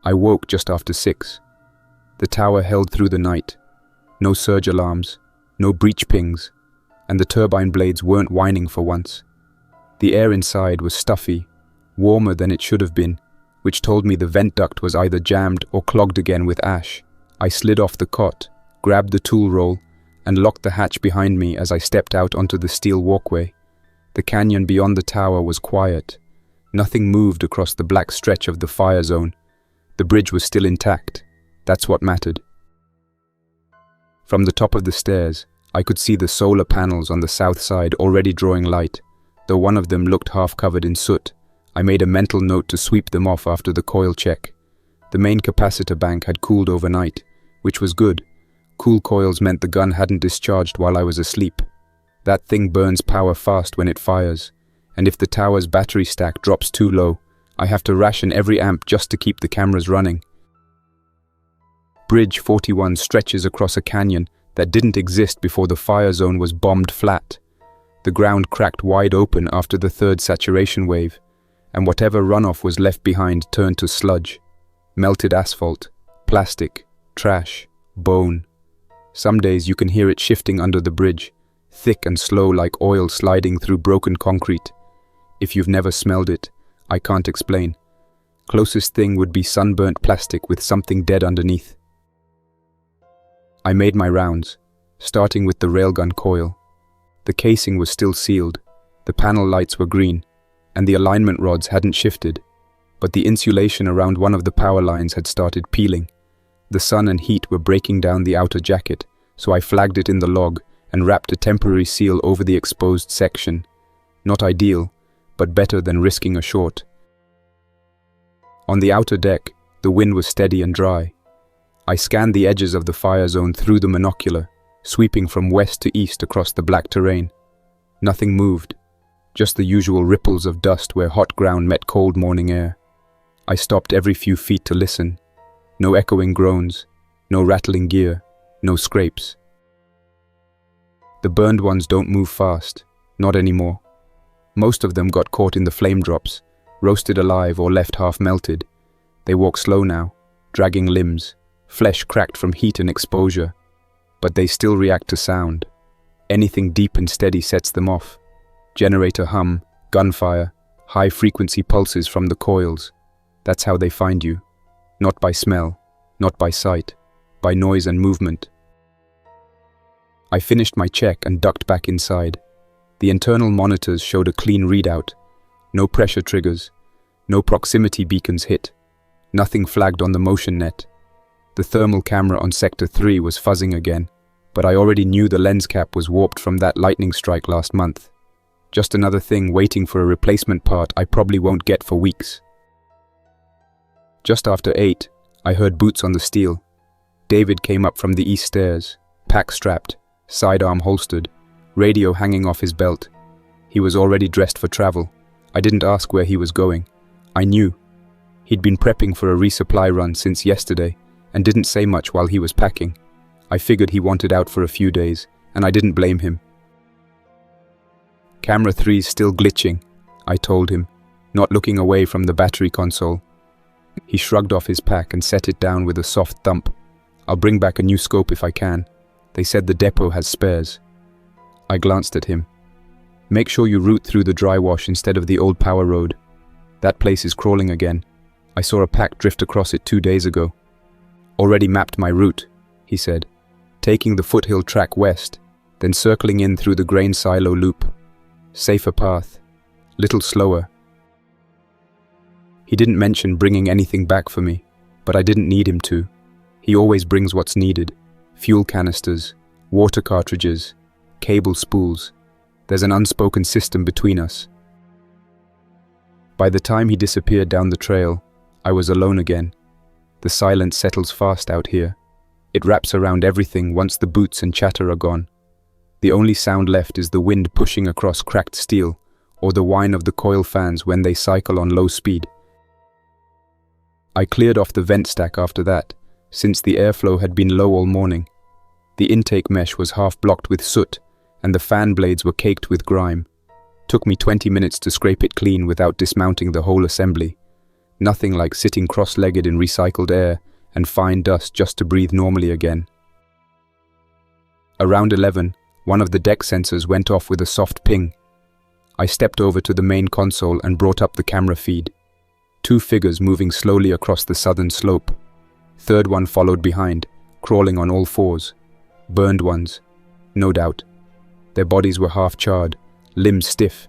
I woke just after 6. The tower held through the night. No surge alarms, no breach pings, and the turbine blades weren't whining for once. The air inside was stuffy, warmer than it should have been, which told me the vent duct was either jammed or clogged again with ash. I slid off the cot, grabbed the tool roll, and locked the hatch behind me as I stepped out onto the steel walkway. The canyon beyond the tower was quiet. Nothing moved across the black stretch of the fire zone. The bridge was still intact. That's what mattered. From the top of the stairs, I could see the solar panels on the south side already drawing light. Though one of them looked half covered in soot, I made a mental note to sweep them off after the coil check. The main capacitor bank had cooled overnight, which was good. Cool coils meant the gun hadn't discharged while I was asleep. That thing burns power fast when it fires, and if the tower's battery stack drops too low, I have to ration every amp just to keep the cameras running. Bridge 41 stretches across a canyon that didn't exist before the fire zone was bombed flat. The ground cracked wide open after the third saturation wave, and whatever runoff was left behind turned to sludge. Melted asphalt, plastic, trash, bone. Some days you can hear it shifting under the bridge, thick and slow like oil sliding through broken concrete. If you've never smelled it, I can't explain. Closest thing would be sunburnt plastic with something dead underneath. I made my rounds, starting with the railgun coil. The casing was still sealed, the panel lights were green, and the alignment rods hadn't shifted, but the insulation around one of the power lines had started peeling. The sun and heat were breaking down the outer jacket, so I flagged it in the log and wrapped a temporary seal over the exposed section. Not ideal, but better than risking a short. On the outer deck, the wind was steady and dry. I scanned the edges of the fire zone through the monocular, sweeping from west to east across the black terrain. Nothing moved, just the usual ripples of dust where hot ground met cold morning air. I stopped every few feet to listen. No echoing groans, no rattling gear, no scrapes. The burned ones don't move fast, not anymore. Most of them got caught in the flame drops, roasted alive or left half melted. They walk slow now, dragging limbs, flesh cracked from heat and exposure. But they still react to sound. Anything deep and steady sets them off. Generator hum, gunfire, high-frequency pulses from the coils. That's how they find you. Not by smell, not by sight, by noise and movement. I finished my check and ducked back inside. The internal monitors showed a clean readout. No pressure triggers, no proximity beacons hit. Nothing flagged on the motion net. The thermal camera on Sector 3 was fuzzing again, but I already knew the lens cap was warped from that lightning strike last month. Just another thing waiting for a replacement part I probably won't get for weeks. Just after 8, I heard boots on the steel. David came up from the east stairs, pack strapped, sidearm holstered, radio hanging off his belt. He was already dressed for travel. I didn't ask where he was going. I knew. He'd been prepping for a resupply run since yesterday and didn't say much while he was packing. I figured he wanted out for a few days, and I didn't blame him. Camera 3's still glitching, I told him, not looking away from the battery console. He shrugged off his pack and set it down with a soft thump. I'll bring back a new scope if I can. They said the depot has spares. I glanced at him. Make sure you route through the dry wash instead of the old power road. That place is crawling again. I saw a pack drift across it 2 days ago. Already mapped my route, he said, taking the foothill track west, then circling in through the grain silo loop. Safer path, little slower. He didn't mention bringing anything back for me, but I didn't need him to. He always brings what's needed. Fuel canisters, water cartridges, cable spools. There's an unspoken system between us. By the time he disappeared down the trail, I was alone again. The silence settles fast out here. It wraps around everything once the boots and chatter are gone. The only sound left is the wind pushing across cracked steel, or the whine of the coil fans when they cycle on low speed. I cleared off the vent stack after that, since the airflow had been low all morning. The intake mesh was half blocked with soot, and the fan blades were caked with grime. Took me 20 minutes to scrape it clean without dismounting the whole assembly. Nothing like sitting cross-legged in recycled air and fine dust just to breathe normally again. Around 11, one of the deck sensors went off with a soft ping. I stepped over to the main console and brought up the camera feed. 2 figures moving slowly across the southern slope. Third one followed behind, crawling on all fours. Burned ones, no doubt. Their bodies were half charred, limbs stiff.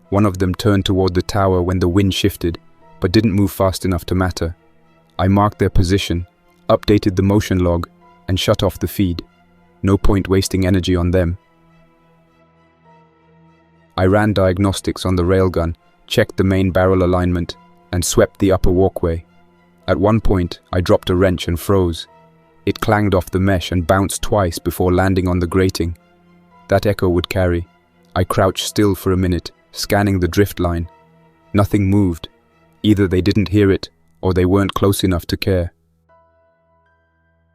One of them turned toward the tower when the wind shifted, but didn't move fast enough to matter. I marked their position, updated the motion log, and shut off the feed. No point wasting energy on them. I ran diagnostics on the railgun, checked the main barrel alignment, and swept the upper walkway. At one point, I dropped a wrench and froze. It clanged off the mesh and bounced twice before landing on the grating. That echo would carry. I crouched still for a minute, scanning the drift line. Nothing moved. Either they didn't hear it, or they weren't close enough to care.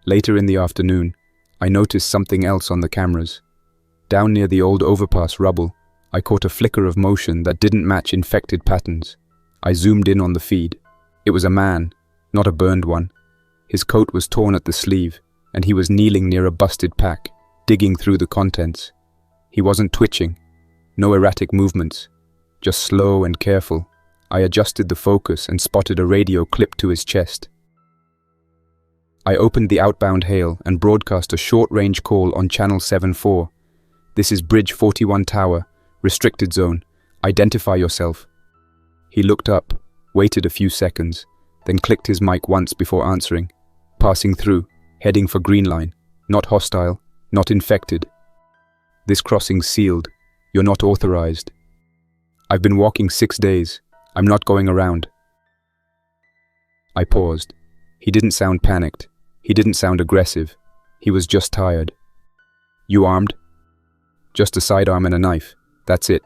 Later in the afternoon, I noticed something else on the cameras. Down near the old overpass rubble, I caught a flicker of motion that didn't match infected patterns. I zoomed in on the feed. It was a man, not a burned one. His coat was torn at the sleeve, and he was kneeling near a busted pack, digging through the contents. He wasn't twitching. No erratic movements. Just slow and careful. I adjusted the focus and spotted a radio clipped to his chest. I opened the outbound hail and broadcast a short-range call on channel 7-4. This is Bridge 41 Tower, restricted zone. Identify yourself. He looked up, waited a few seconds, then clicked his mic once before answering. Passing through, heading for Greenline. Not hostile, not infected. This crossing's sealed. You're not authorized. I've been walking 6 days. I'm not going around. I paused. He didn't sound panicked. He didn't sound aggressive. He was just tired. You armed? Just a sidearm and a knife. That's it.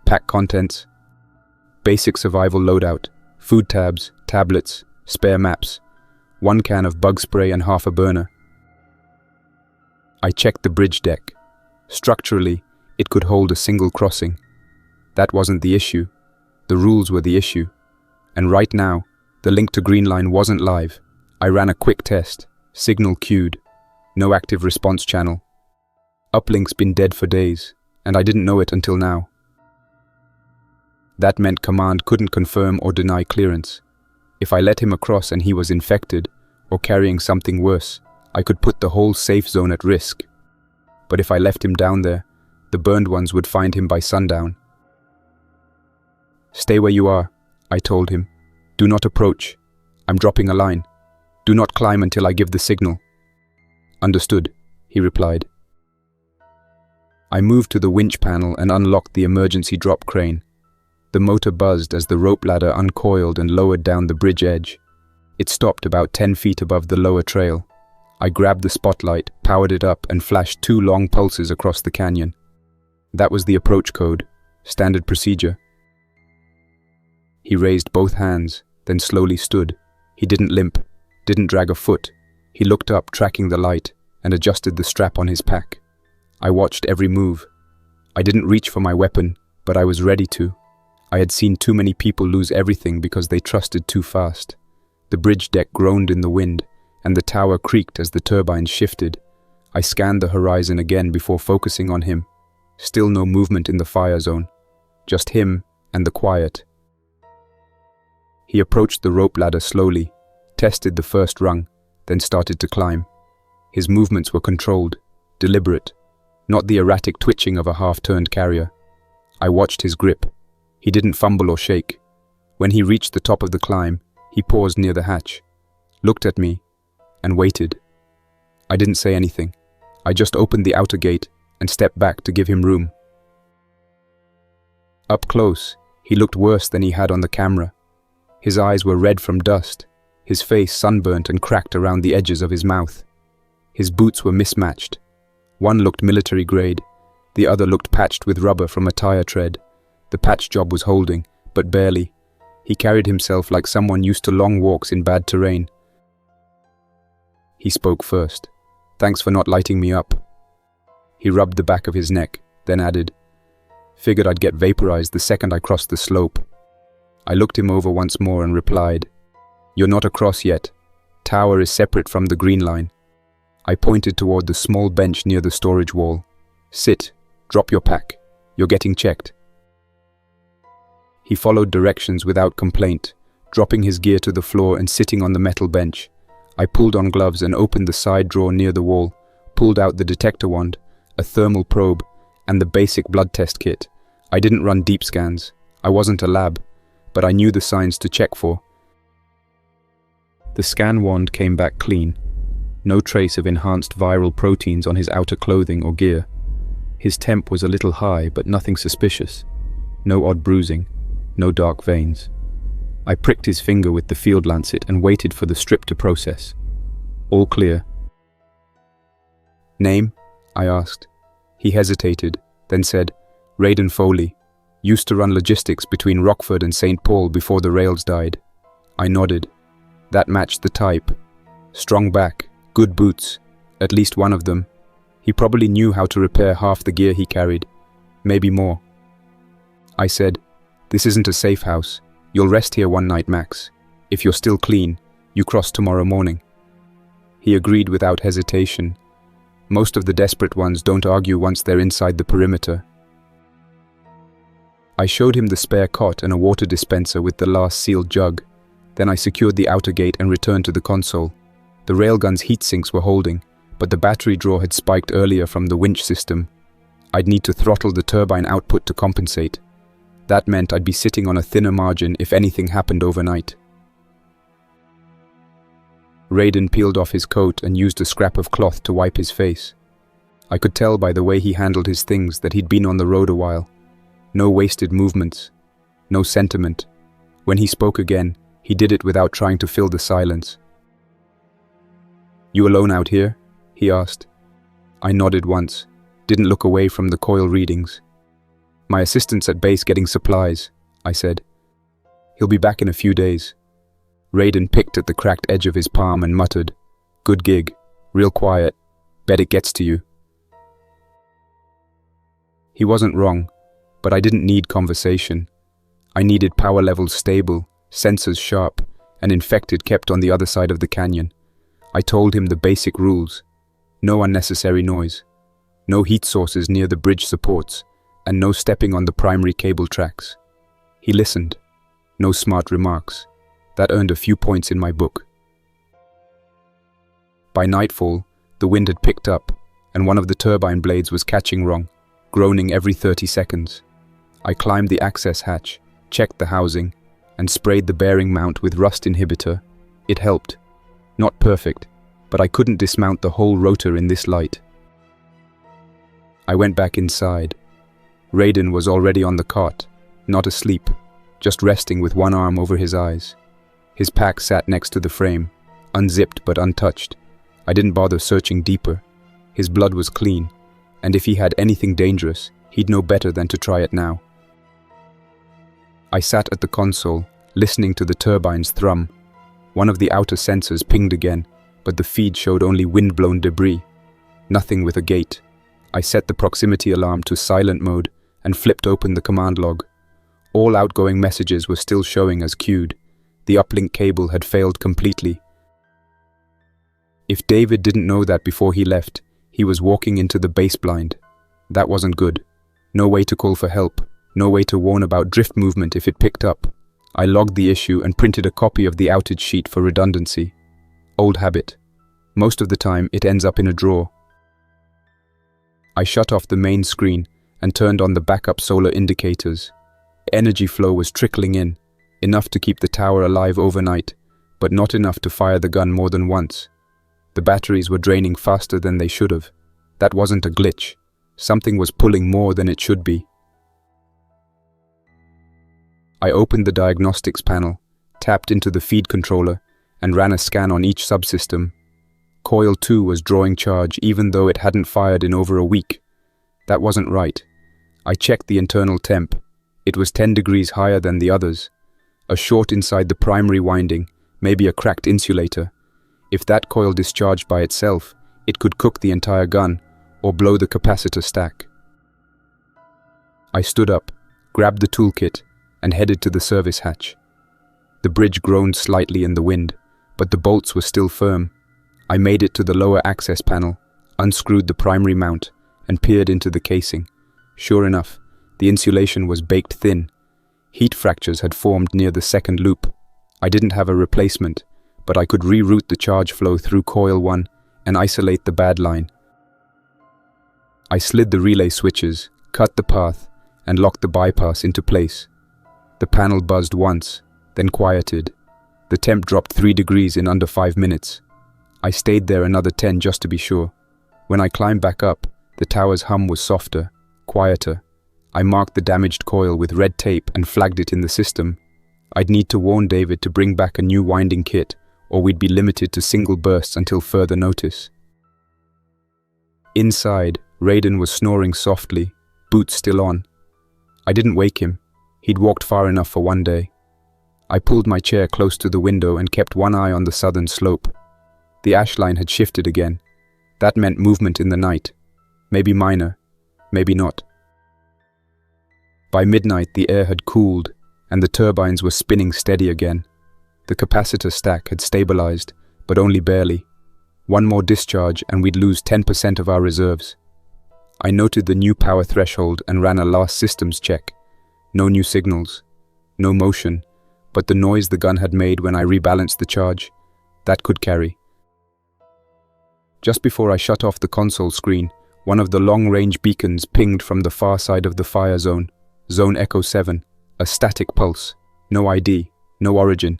Pack contents? Basic survival loadout. Food tabs, tablets, spare maps. 1 can of bug spray and half a burner. I checked the bridge deck. Structurally, it could hold a single crossing. That wasn't the issue. The rules were the issue. And right now, the link to Greenline wasn't live. I ran a quick test. Signal queued. No active response channel. Uplink's been dead for days, and I didn't know it until now. That meant command couldn't confirm or deny clearance. If I let him across and he was infected, or carrying something worse, I could put the whole safe zone at risk. But if I left him down there, the burned ones would find him by sundown. Stay where you are, I told him. Do not approach. I'm dropping a line. Do not climb until I give the signal. Understood, he replied. I moved to the winch panel and unlocked the emergency drop crane. The motor buzzed as the rope ladder uncoiled and lowered down the bridge edge. It stopped about 10 feet above the lower trail. I grabbed the spotlight, powered it up, and flashed 2 long pulses across the canyon. That was the approach code, standard procedure. He raised both hands, then slowly stood. He didn't limp, didn't drag a foot. He looked up, tracking the light, and adjusted the strap on his pack. I watched every move. I didn't reach for my weapon, but I was ready to. I had seen too many people lose everything because they trusted too fast. The bridge deck groaned in the wind, and the tower creaked as the turbines shifted. I scanned the horizon again before focusing on him. Still no movement in the fire zone. Just him and the quiet. He approached the rope ladder slowly, tested the first rung, then started to climb. His movements were controlled, deliberate, not the erratic twitching of a half-turned carrier. I watched his grip. He didn't fumble or shake. When he reached the top of the climb, he paused near the hatch, looked at me, and waited. I didn't say anything. I just opened the outer gate and stepped back to give him room. Up close, he looked worse than he had on the camera. His eyes were red from dust, his face sunburnt and cracked around the edges of his mouth. His boots were mismatched. One looked military grade, the other looked patched with rubber from a tire tread. The patch job was holding, but barely. He carried himself like someone used to long walks in bad terrain. He spoke first. Thanks for not lighting me up. He rubbed the back of his neck, then added, Figured I'd get vaporized the second I crossed the slope. I looked him over once more and replied, "You're not across yet. Tower is separate from the Greenline." I pointed toward the small bench near the storage wall. "Sit. Drop your pack. You're getting checked." He followed directions without complaint, dropping his gear to the floor and sitting on the metal bench. I pulled on gloves and opened the side drawer near the wall, pulled out the detector wand, a thermal probe, and the basic blood test kit. I didn't run deep scans. I wasn't a lab, but I knew the signs to check for. The scan wand came back clean. No trace of enhanced viral proteins on his outer clothing or gear. His temp was a little high, but nothing suspicious. No odd bruising, no dark veins. I pricked his finger with the field lancet and waited for the strip to process. All clear. "Name?" I asked. He hesitated, then said, "Raiden Foley. Used to run logistics between Rockford and St. Paul before the rails died." I nodded. That matched the type. Strong back, good boots, at least one of them. He probably knew how to repair half the gear he carried, maybe more. I said, "This isn't a safe house. You'll rest here one night max. If you're still clean, you cross tomorrow morning." He agreed without hesitation. Most of the desperate ones don't argue once they're inside the perimeter. I showed him the spare cot and a water dispenser with the last sealed jug. Then I secured the outer gate and returned to the console. The railgun's heat sinks were holding, but the battery draw had spiked earlier from the winch system. I'd need to throttle the turbine output to compensate. That meant I'd be sitting on a thinner margin if anything happened overnight. Raiden peeled off his coat and used a scrap of cloth to wipe his face. I could tell by the way he handled his things that he'd been on the road a while. No wasted movements, no sentiment. When he spoke again, he did it without trying to fill the silence. "You alone out here?" he asked. I nodded once, didn't look away from the coil readings. "My assistant's at base getting supplies," I said. "He'll be back in a few days." Raiden picked at the cracked edge of his palm and muttered, "Good gig, real quiet, bet it gets to you." He wasn't wrong, but I didn't need conversation. I needed power levels stable, sensors sharp, and infected kept on the other side of the canyon. I told him the basic rules. No unnecessary noise. No heat sources near the bridge supports, and no stepping on the primary cable tracks. He listened. No smart remarks. That earned a few points in my book. By nightfall, the wind had picked up, and one of the turbine blades was catching wrong, groaning every 30 seconds. I climbed the access hatch, checked the housing, and sprayed the bearing mount with rust inhibitor. It helped. Not perfect, but I couldn't dismount the whole rotor in this light. I went back inside. Raiden was already on the cot, not asleep, just resting with one arm over his eyes. His pack sat next to the frame, unzipped but untouched. I didn't bother searching deeper. His blood was clean, and if he had anything dangerous, he'd know better than to try it now. I sat at the console, listening to the turbines thrum. One of the outer sensors pinged again, but the feed showed only wind-blown debris. Nothing with a gate. I set the proximity alarm to silent mode and flipped open the command log. All outgoing messages were still showing as queued. The uplink cable had failed completely. If David didn't know that before he left, he was walking into the base blind. That wasn't good. No way to call for help. No way to warn about drift movement if it picked up. I logged the issue and printed a copy of the outage sheet for redundancy. Old habit. Most of the time, it ends up in a drawer. I shut off the main screen and turned on the backup solar indicators. Energy flow was trickling in, enough to keep the tower alive overnight, but not enough to fire the gun more than once. The batteries were draining faster than they should have. That wasn't a glitch. Something was pulling more than it should be. I opened the diagnostics panel, tapped into the feed controller, and ran a scan on each subsystem. Coil 2 was drawing charge even though it hadn't fired in over a week. That wasn't right. I checked the internal temp. It was 10 degrees higher than the others. A short inside the primary winding, maybe a cracked insulator. If that coil discharged by itself, it could cook the entire gun or blow the capacitor stack. I stood up, grabbed the toolkit, and headed to the service hatch. The bridge groaned slightly in the wind, but the bolts were still firm. I made it to the lower access panel, unscrewed the primary mount, and peered into the casing. Sure enough, the insulation was baked thin. Heat fractures had formed near the second loop. I didn't have a replacement, but I could reroute the charge flow through coil 1 and isolate the bad line. I slid the relay switches, cut the path, and locked the bypass into place. The panel buzzed once, then quieted. The temp dropped 3 degrees in under 5 minutes. I stayed there another 10 just to be sure. When I climbed back up, the tower's hum was softer, quieter. I marked the damaged coil with red tape and flagged it in the system. I'd need to warn David to bring back a new winding kit, or we'd be limited to single bursts until further notice. Inside, Raiden was snoring softly, boots still on. I didn't wake him. He'd walked far enough for one day. I pulled my chair close to the window and kept one eye on the southern slope. The ash line had shifted again. That meant movement in the night. Maybe minor, maybe not. By midnight, the air had cooled, and the turbines were spinning steady again. The capacitor stack had stabilized, but only barely. One more discharge and we'd lose 10% of our reserves. I noted the new power threshold and ran a last systems check. No new signals, no motion, but the noise the gun had made when I rebalanced the charge, that could carry. Just before I shut off the console screen, one of the long-range beacons pinged from the far side of the fire zone, Zone Echo 7, a static pulse, no ID, no origin,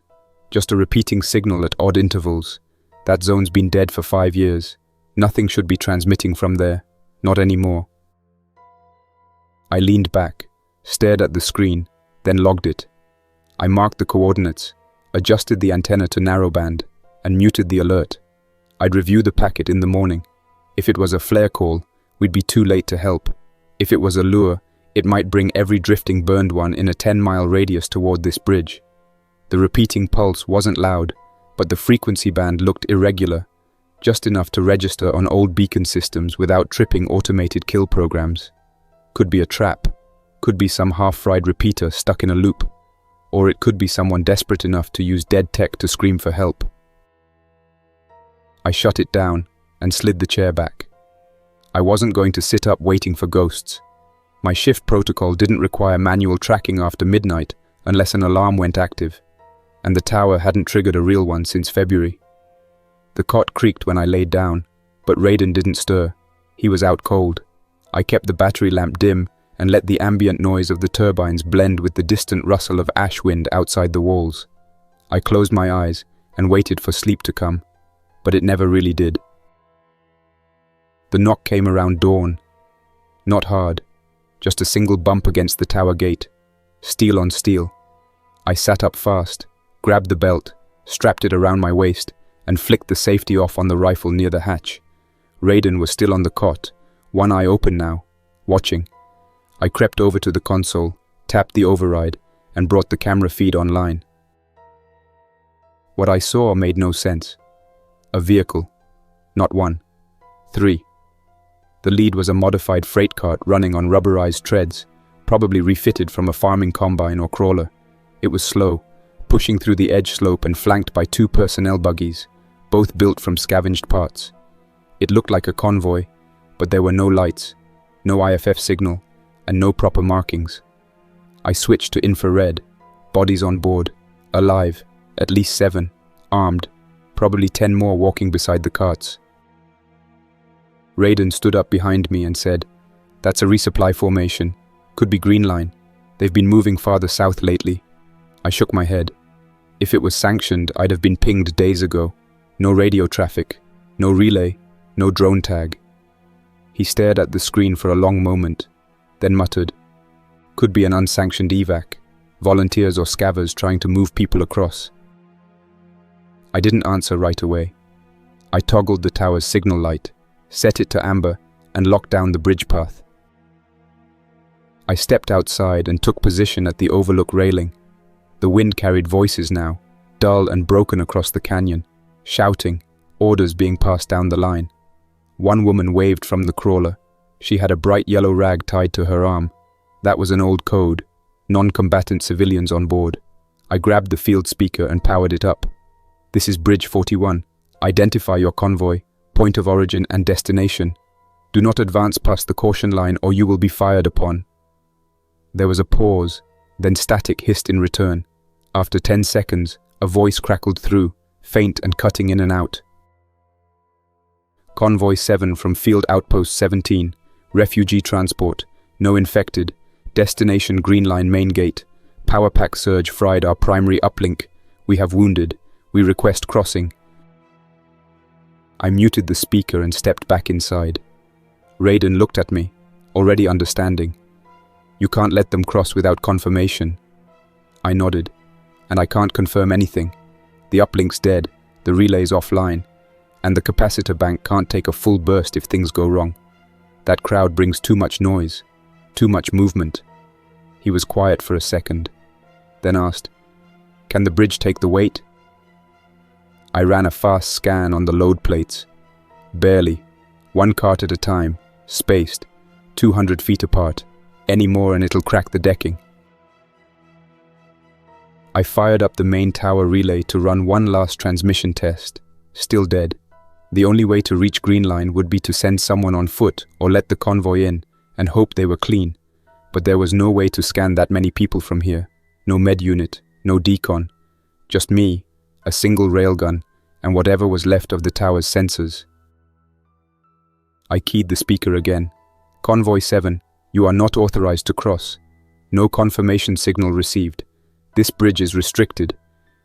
just a repeating signal at odd intervals. That zone's been dead for 5 years. Nothing should be transmitting from there, not anymore. I leaned back, stared at the screen, then logged it. I marked the coordinates, adjusted the antenna to narrowband, and muted the alert. I'd review the packet in the morning. If it was a flare call, we'd be too late to help. If it was a lure, it might bring every drifting burned one in a 10-mile radius toward this bridge. The repeating pulse wasn't loud, but the frequency band looked irregular, just enough to register on old beacon systems without tripping automated kill programs. Could be a trap, could be some half-fried repeater stuck in a loop, or it could be someone desperate enough to use dead tech to scream for help. I shut it down and slid the chair back. I wasn't going to sit up waiting for ghosts. My shift protocol didn't require manual tracking after midnight unless an alarm went active, and the tower hadn't triggered a real one since February. The cot creaked when I laid down, but Raiden didn't stir. He was out cold. I kept the battery lamp dim and let the ambient noise of the turbines blend with the distant rustle of ash wind outside the walls. I closed my eyes and waited for sleep to come, but it never really did. The knock came around dawn. Not hard, just a single bump against the tower gate, steel on steel. I sat up fast, grabbed the belt, strapped it around my waist, and flicked the safety off on the rifle near the hatch. Raiden was still on the cot, one eye open now, watching. I crept over to the console, tapped the override, and brought the camera feed online. What I saw made no sense. A vehicle. Not one. 3. The lead was a modified freight cart running on rubberized treads, probably refitted from a farming combine or crawler. It was slow, pushing through the edge slope and flanked by 2 personnel buggies, both built from scavenged parts. It looked like a convoy, but there were no lights, no IFF signal, and no proper markings. I switched to infrared, bodies on board, alive, at least 7, armed, probably 10 more walking beside the carts. Raiden stood up behind me and said, "That's a resupply formation. Could be Greenline. They've been moving farther south lately." I shook my head. If it was sanctioned, I'd have been pinged days ago. No radio traffic, no relay, no drone tag. He stared at the screen for a long moment, then muttered, "Could be an unsanctioned evac, volunteers or scavvers trying to move people across." I didn't answer right away. I toggled the tower's signal light, set it to amber, and locked down the bridge path. I stepped outside and took position at the overlook railing. The wind carried voices now, dull and broken across the canyon, shouting, orders being passed down the line. One woman waved from the crawler. She had a bright yellow rag tied to her arm. That was an old code. non-combatant civilians on board. I grabbed the field speaker and powered it up. "This is Bridge 41. Identify your convoy, point of origin and destination. Do not advance past the caution line or you will be fired upon." There was a pause, then static hissed in return. After 10 seconds, a voice crackled through, faint and cutting in and out. "Convoy 7 from Field Outpost 17. Refugee transport. No infected. Destination Greenline main gate. Power pack surge fried our primary uplink. We have wounded. We request crossing." I muted the speaker and stepped back inside. Raiden looked at me, already understanding. "You can't let them cross without confirmation." I nodded. "And I can't confirm anything. The uplink's dead, the relay's offline, and the capacitor bank can't take a full burst if things go wrong. That crowd brings too much noise, too much movement." He was quiet for a second, then asked, "Can the bridge take the weight?" I ran a fast scan on the load plates. Barely. 1 cart at a time, spaced, 200 feet apart. Any more and it'll crack the decking. I fired up the main tower relay to run one last transmission test. Still dead. The only way to reach Greenline would be to send someone on foot or let the convoy in and hope they were clean. But there was no way to scan that many people from here. No med unit, no decon. Just me, a single railgun, and whatever was left of the tower's sensors. I keyed the speaker again. "Convoy 7, you are not authorized to cross. No confirmation signal received. This bridge is restricted.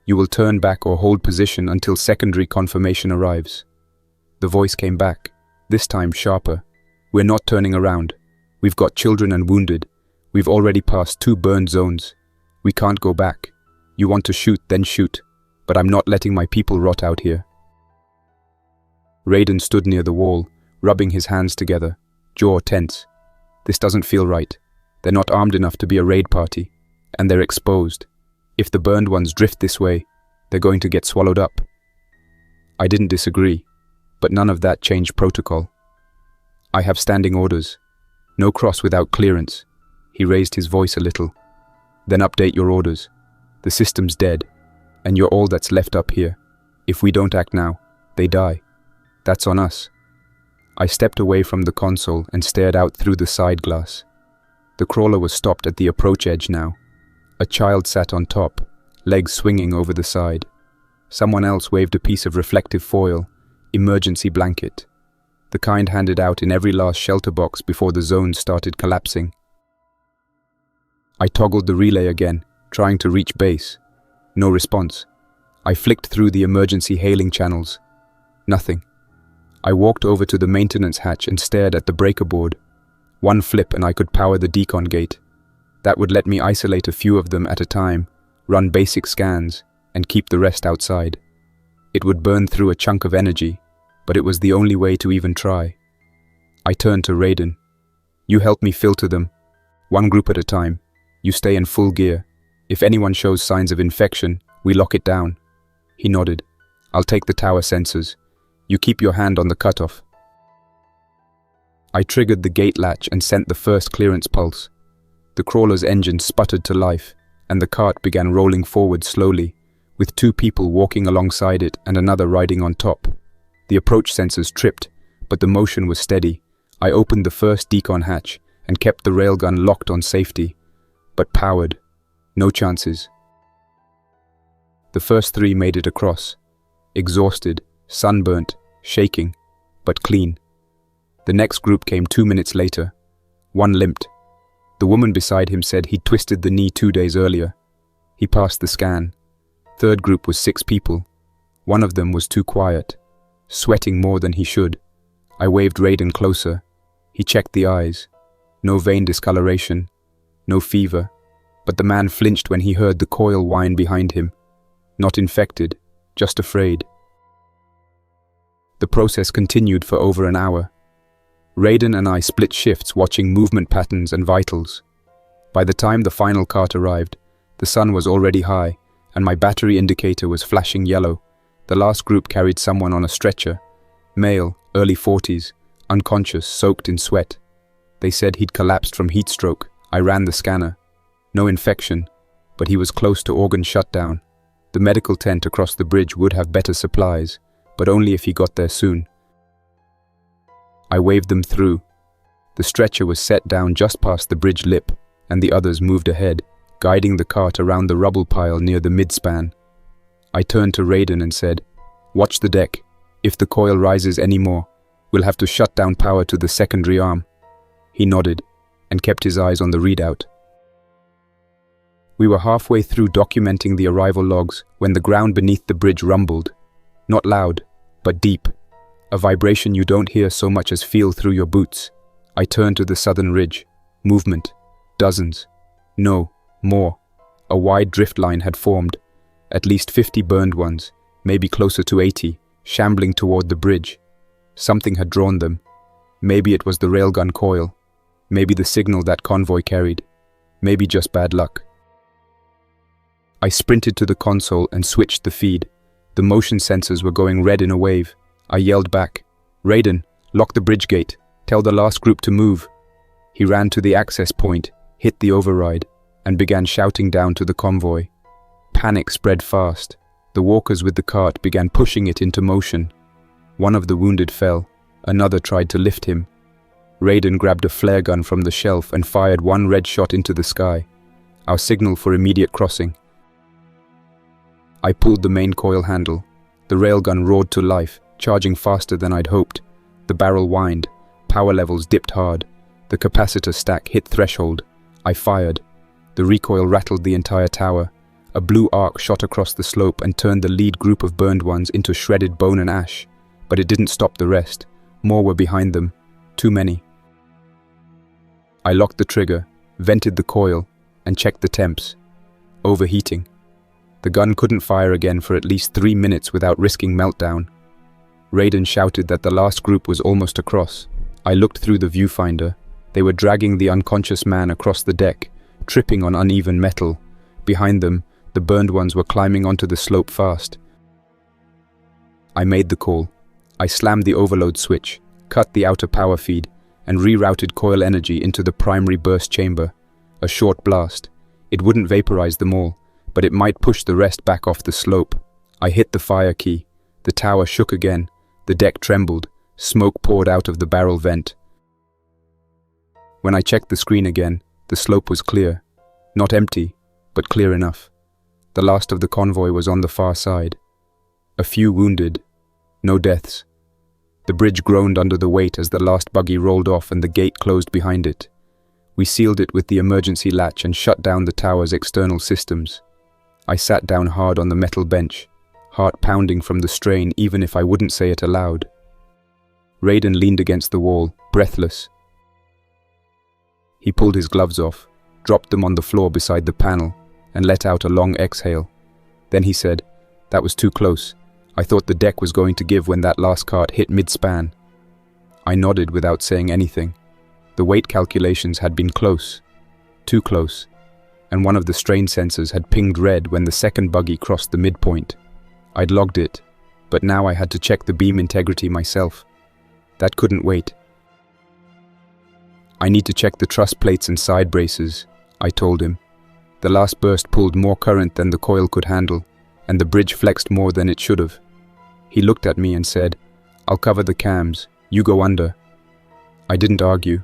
You will turn back or hold position until secondary confirmation arrives." The voice came back, this time sharper. "We're not turning around. We've got children and wounded. We've already passed 2 burned zones. We can't go back. You want to shoot, then shoot. But I'm not letting my people rot out here." Raiden stood near the wall, rubbing his hands together, jaw tense. "This doesn't feel right. They're not armed enough to be a raid party, and they're exposed. If the burned ones drift this way, they're going to get swallowed up." I didn't disagree, but none of that changed protocol. "I have standing orders. No cross without clearance." He raised his voice a little. "Then update your orders. The system's dead, and you're all that's left up here. If we don't act now, they die. That's on us." I stepped away from the console and stared out through the side glass. The crawler was stopped at the approach edge now. A child sat on top, legs swinging over the side. Someone else waved a piece of reflective foil, emergency blanket, the kind handed out in every last shelter box before the zone started collapsing. I toggled the relay again, trying to reach base. No response. I flicked through the emergency hailing channels. Nothing. I walked over to the maintenance hatch and stared at the breaker board. 1 flip and I could power the decon gate. That would let me isolate a few of them at a time, run basic scans, and keep the rest outside. It would burn through a chunk of energy, but it was the only way to even try. I turned to Raiden. "You help me filter them. 1 group at a time. You stay in full gear. If anyone shows signs of infection, we lock it down." He nodded. "I'll take the tower sensors. You keep your hand on the cutoff." I triggered the gate latch and sent the first clearance pulse. The crawler's engine sputtered to life, and the cart began rolling forward slowly, with 2 people walking alongside it and another riding on top. The approach sensors tripped, but the motion was steady. I opened the first decon hatch and kept the railgun locked on safety, but powered. No chances. The first 3 made it across, exhausted, sunburnt, shaking, but clean. The next group came 2 minutes later. 1 limped. The woman beside him said he'd twisted the knee 2 days earlier. He passed the scan. Third group was 6 people. One of them was too quiet, sweating more than he should. I waved Raiden closer. He checked the eyes. No vein discoloration, no fever, but the man flinched when he heard the coil whine behind him. Not infected, just afraid. The process continued for over an hour. Raiden and I split shifts watching movement patterns and vitals. By the time the final cart arrived, the sun was already high, and my battery indicator was flashing yellow. The last group carried someone on a stretcher. Male, early 40s, unconscious, soaked in sweat. They said he'd collapsed from heat stroke. I ran the scanner. No infection, but he was close to organ shutdown. The medical tent across the bridge would have better supplies, but only if he got there soon. I waved them through. The stretcher was set down just past the bridge lip, and the others moved ahead, guiding the cart around the rubble pile near the midspan. I turned to Raiden and said, "Watch the deck. If the coil rises any more, we'll have to shut down power to the secondary arm." He nodded and kept his eyes on the readout. We were halfway through documenting the arrival logs when the ground beneath the bridge rumbled. Not loud, but deep. A vibration you don't hear so much as feel through your boots. I turned to the southern ridge. Movement. Dozens. No, more. A wide drift line had formed. At least 50 burned ones, maybe closer to 80, shambling toward the bridge. Something had drawn them. Maybe it was the railgun coil. Maybe the signal that convoy carried. Maybe just bad luck. I sprinted to the console and switched the feed. The motion sensors were going red in a wave. I yelled back, "Raiden, lock the bridge gate. Tell the last group to move." He ran to the access point, hit the override, and began shouting down to the convoy. Panic spread fast. The walkers with the cart began pushing it into motion. One of the wounded fell. Another tried to lift him. Raiden grabbed a flare gun from the shelf and fired one red shot into the sky, our signal for immediate crossing. I pulled the main coil handle. The railgun roared to life, charging faster than I'd hoped. The barrel whined. Power levels dipped hard. The capacitor stack hit threshold. I fired. The recoil rattled the entire tower. A blue arc shot across the slope and turned the lead group of burned ones into shredded bone and ash. But it didn't stop the rest. More were behind them. Too many. I locked the trigger, vented the coil, and checked the temps. Overheating. The gun couldn't fire again for at least 3 minutes without risking meltdown. Raiden shouted that the last group was almost across. I looked through the viewfinder. They were dragging the unconscious man across the deck, tripping on uneven metal. Behind them, the burned ones were climbing onto the slope fast. I made the call. I slammed the overload switch, cut the outer power feed, and rerouted coil energy into the primary burst chamber. A short blast. It wouldn't vaporize them all, but it might push the rest back off the slope. I hit the fire key. The tower shook again. The deck trembled. Smoke poured out of the barrel vent. When I checked the screen again, the slope was clear. Not empty, but clear enough. The last of the convoy was on the far side. A few wounded. No deaths. The bridge groaned under the weight as the last buggy rolled off and the gate closed behind it. We sealed it with the emergency latch and shut down the tower's external systems. I sat down hard on the metal bench, heart pounding from the strain even if I wouldn't say it aloud. Raiden leaned against the wall, breathless. He pulled his gloves off, dropped them on the floor beside the panel, and let out a long exhale. Then he said, "That was too close. I thought the deck was going to give when that last cart hit mid-span." I nodded without saying anything. The weight calculations had been close. Too close. And one of the strain sensors had pinged red when the second buggy crossed the midpoint. I'd logged it, but now I had to check the beam integrity myself. That couldn't wait. "I need to check the truss plates and side braces," I told him. The last burst pulled more current than the coil could handle, and the bridge flexed more than it should have. He looked at me and said, "I'll cover the cams, you go under." I didn't argue.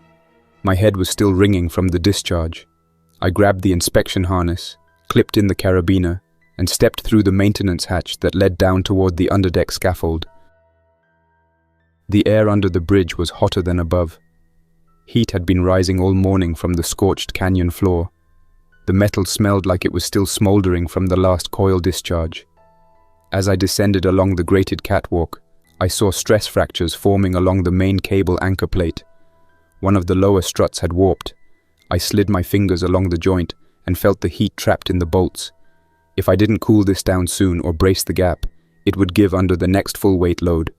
My head was still ringing from the discharge. I grabbed the inspection harness, clipped in the carabiner, and stepped through the maintenance hatch that led down toward the underdeck scaffold. The air under the bridge was hotter than above. Heat had been rising all morning from the scorched canyon floor. The metal smelled like it was still smoldering from the last coil discharge. As I descended along the grated catwalk, I saw stress fractures forming along the main cable anchor plate. One of the lower struts had warped. I slid my fingers along the joint and felt the heat trapped in the bolts. If I didn't cool this down soon or brace the gap, it would give under the next full weight load.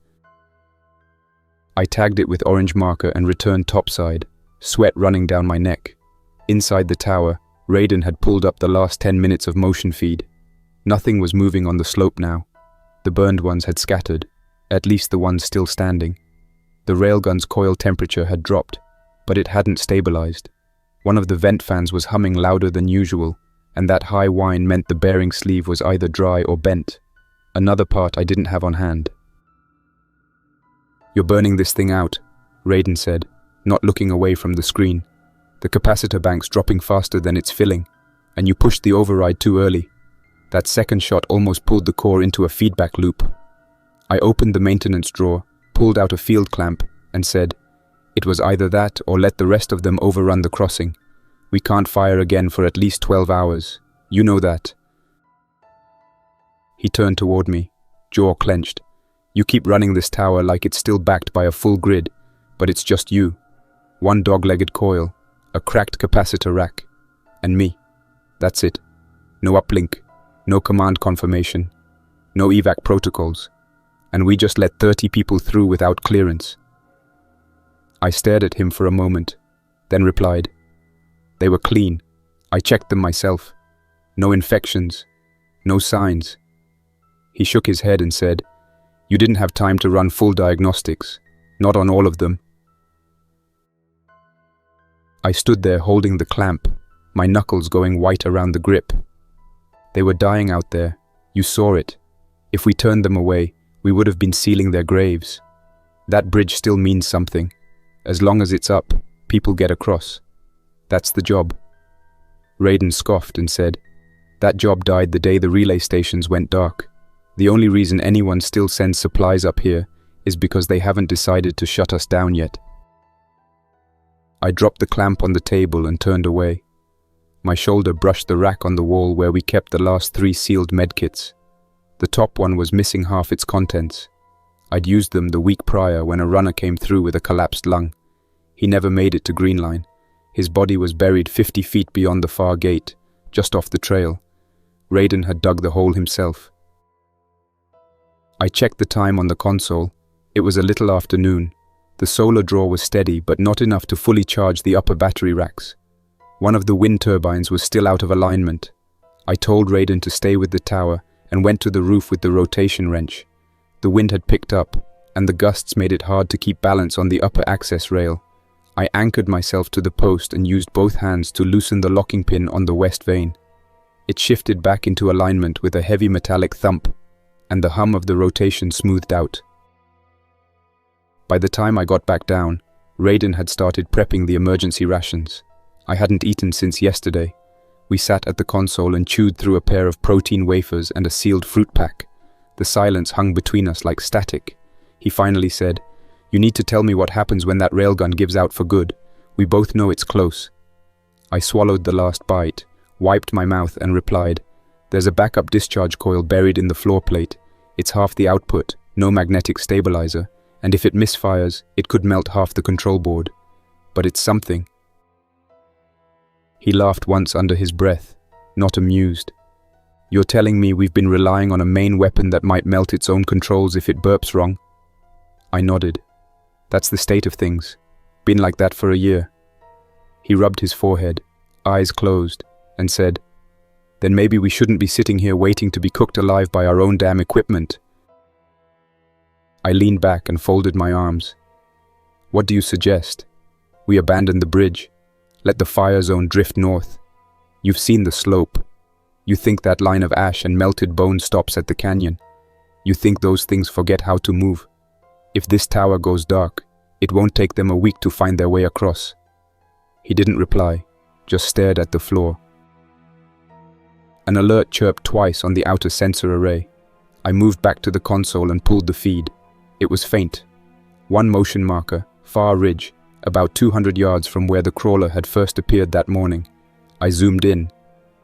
I tagged it with orange marker and returned topside, sweat running down my neck. Inside the tower, Raiden had pulled up the last 10 minutes of motion feed. Nothing was moving on the slope now. The burned ones had scattered, at least the ones still standing. The railgun's coil temperature had dropped, but it hadn't stabilized. One of the vent fans was humming louder than usual, and that high whine meant the bearing sleeve was either dry or bent. Another part I didn't have on hand. "You're burning this thing out," Raiden said, not looking away from the screen. "The capacitor bank's dropping faster than it's filling, and you pushed the override too early. That second shot almost pulled the core into a feedback loop." I opened the maintenance drawer, pulled out a field clamp, and said, "It was either that or let the rest of them overrun the crossing. We can't fire again for at least 12 hours. You know that." He turned toward me, jaw clenched. "You keep running this tower like it's still backed by a full grid, but it's just you. One dog-legged coil, a cracked capacitor rack, and me. That's it. No uplink, no command confirmation, no evac protocols. And we just let 30 people through without clearance." I stared at him for a moment, then replied, "They were clean. I checked them myself. No infections, no signs." He shook his head and said, "You didn't have time to run full diagnostics, not on all of them." I stood there holding the clamp, my knuckles going white around the grip. They were dying out there. You saw it. If we turned them away, we would have been sealing their graves. That bridge still means something. As long as it's up, people get across. That's the job. Raiden scoffed and said, "That job died the day the relay stations went dark. The only reason anyone still sends supplies up here is because they haven't decided to shut us down yet." I dropped the clamp on the table and turned away. My shoulder brushed the rack on the wall where we kept the last 3 sealed medkits. The top one was missing half its contents. I'd used them the week prior when a runner came through with a collapsed lung. He never made it to Greenline. His body was buried 50 feet beyond the far gate, just off the trail. Raiden had dug the hole himself. I checked the time on the console. It was a little after noon. The solar draw was steady, but not enough to fully charge the upper battery racks. One of the wind turbines was still out of alignment. I told Raiden to stay with the tower and went to the roof with the rotation wrench. The wind had picked up, and the gusts made it hard to keep balance on the upper access rail. I anchored myself to the post and used both hands to loosen the locking pin on the west vane. It shifted back into alignment with a heavy metallic thump, and the hum of the rotation smoothed out. By the time I got back down, Raiden had started prepping the emergency rations. I hadn't eaten since yesterday. We sat at the console and chewed through a pair of protein wafers and a sealed fruit pack. The silence hung between us like static. He finally said, "You need to tell me what happens when that railgun gives out for good. We both know it's close." I swallowed the last bite, wiped my mouth and replied, "There's a backup discharge coil buried in the floor plate. It's half the output, no magnetic stabilizer, and if it misfires, it could melt half the control board. But it's something." He laughed once under his breath, not amused. "You're telling me we've been relying on a main weapon that might melt its own controls if it burps wrong?" I nodded. "That's the state of things. Been like that for a year." He rubbed his forehead, eyes closed, and said, "Then maybe we shouldn't be sitting here waiting to be cooked alive by our own damn equipment." I leaned back and folded my arms. "What do you suggest? We abandon the bridge, let the fire zone drift north. You've seen the slope. You think that line of ash and melted bone stops at the canyon. You think those things forget how to move. If this tower goes dark, it won't take them a week to find their way across." He didn't reply, just stared at the floor. An alert chirped twice on the outer sensor array. I moved back to the console and pulled the feed. It was faint. One motion marker, far ridge, about 200 yards from where the crawler had first appeared that morning. I zoomed in.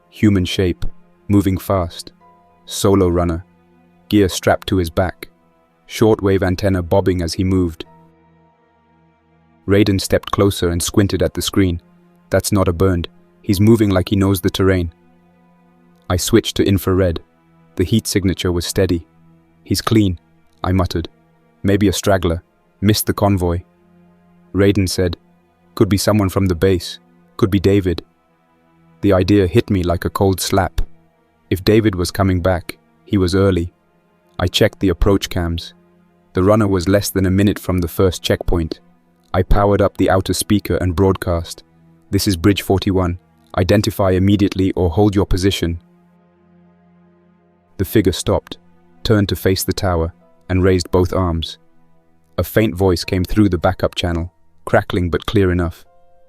Human shape, moving fast. Solo runner. Gear strapped to his back. Shortwave antenna bobbing as he moved. Raiden stepped closer and squinted at the screen. "That's not a burned. He's moving like he knows the terrain." I switched to infrared. The heat signature was steady. "He's clean," I muttered. "Maybe a straggler. Missed the convoy." Raiden said, "Could be someone from the base. Could be David." The idea hit me like a cold slap. If David was coming back, he was early. I checked the approach cams. The runner was less than a minute from the first checkpoint. I powered up the outer speaker and broadcast. This is Bridge 41. Identify immediately or hold your position. The figure stopped, turned to face the tower, and raised both arms. A faint voice came through the backup channel, crackling but clear enough.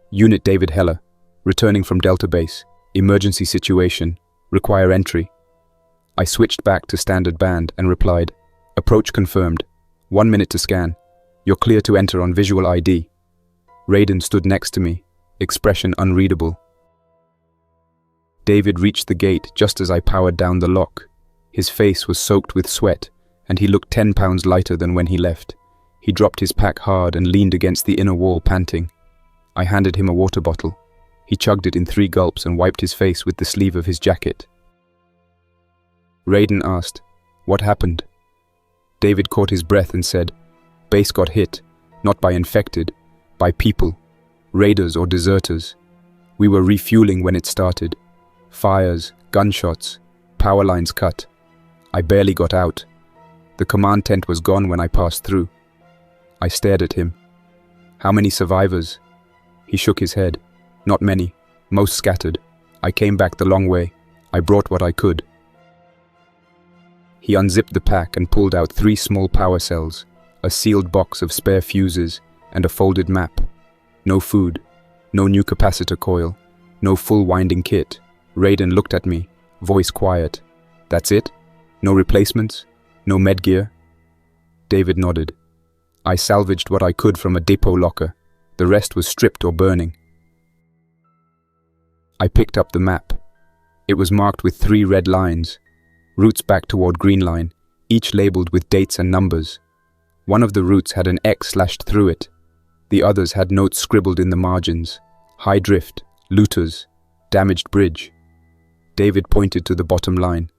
Unit David Heller, returning from Delta Base. Emergency situation. Require entry. I switched back to standard band and replied, approach confirmed. 1 minute to scan. You're clear to enter on visual ID. Raiden stood next to me, expression unreadable. David reached the gate just as I powered down the lock. His face was soaked with sweat, and he looked 10 pounds lighter than when he left. He dropped his pack hard and leaned against the inner wall, panting. I handed him a water bottle. He chugged it in 3 gulps and wiped his face with the sleeve of his jacket. Raiden asked, what happened? David caught his breath and said, base got hit, not by infected, by people, raiders or deserters. We were refueling when it started. Fires, gunshots, power lines cut. I barely got out. The command tent was gone when I passed through. I stared at him. How many survivors? He shook his head. Not many, most scattered. I came back the long way. I brought what I could. He unzipped the pack and pulled out 3 small power cells, a sealed box of spare fuses, and a folded map. No food, no new capacitor coil, no full winding kit. Raiden looked at me, voice quiet. That's it? No replacements? No med gear? David nodded. I salvaged what I could from a depot locker. The rest was stripped or burning. I picked up the map. It was marked with 3 red lines, routes back toward Greenline, each labeled with dates and numbers. One of the routes had an X slashed through it. The others had notes scribbled in the margins. High drift, looters, damaged bridge. David pointed to the bottom line.